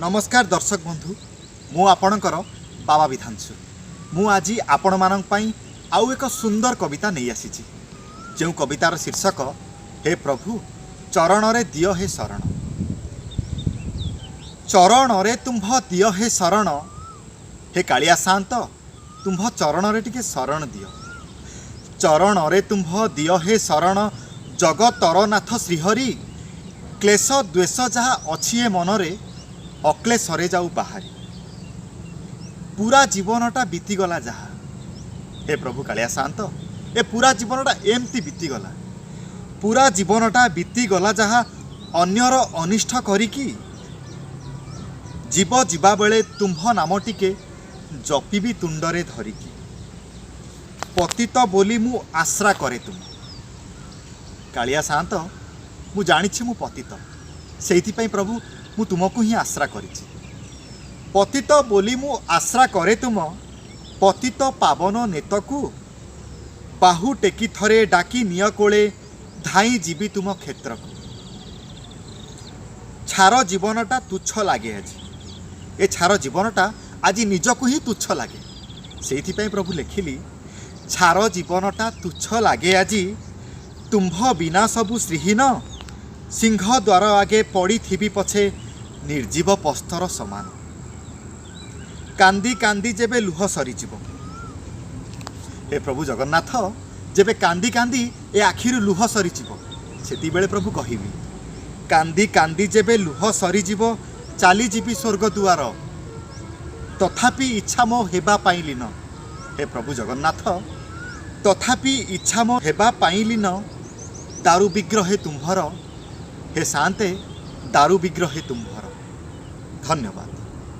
नमस्कार दर्शक बंधु मु आपणकर बाबा विधांशु मु आज आपण मानक पई आउ एक सुंदर कविता नहीं आसी जो कवितार शीर्षक हे प्रभु चरण रे दियो हे शरण। चरण रे तुम्भ दियो हे शरण, हे कालिया शांत तुम्भ चरण रे टिके शरण दियो। चरण रे तुम्भ दियो हे शरण, जगतर नाथ श्रीहरि क्लेश द्वेष जहा अच्छी ए मनरे अक्लेशरे जाऊ बाहरी। पूरा जीवनटा बीतीगला जहा, हे प्रभु कालिया शांत ए पूरा जीवनटा एमती बीतीगला। पूरा जीवनटा बीतीगला जहा अन्यर अनिष्ट करिकी, जीव जीवा बेले तुम्भ नाम टिके जपिबी तुंडरे धरिकी। पतित बोली मु आश्रा करे तुम। कालिया शांत मु जानिछि मु पतित, सेइथिपई प्रभु मु तुमको ही आश्रा करिछि। पतित बोली मु आश्रा करे तुम, पतित पावन नेतकु बाहु टेकी थरे डाकी निय कोले धाई जीवी तुम क्षेत्र को। छार जीवनटा तुच्छ लागे आज, ए छार जीवनटा आज निजको ही तुच्छ लागे। सेइथिपई प्रभु लेखिली छार जीवनटा तुच्छ लागे आजी, तुम्भ बिना सबु श्रीहीन, सिंह द्वार आगे पड़ी थिबी पछे निर्जीव पस्तर समान। कांदी कांदी जेबे लुह सरीजिव, हे प्रभु जगन्नाथ जेबे कांदी कांदी ए आखिरु लुह सरीजिव, सेति बेले प्रभु कहिबी कांदी कांदी जेबे लुह सरीजिव, चाली जीवी स्वर्ग दुआर, तथापि इच्छा मो हेबा पाइली न। हे प्रभु जगन्नाथ तथापि इच्छा मो हेबा पाइली न, दारु विग्रहे तुम्भर, हे शांते दारु विग्रहे तुम्भर। धन्यवाद।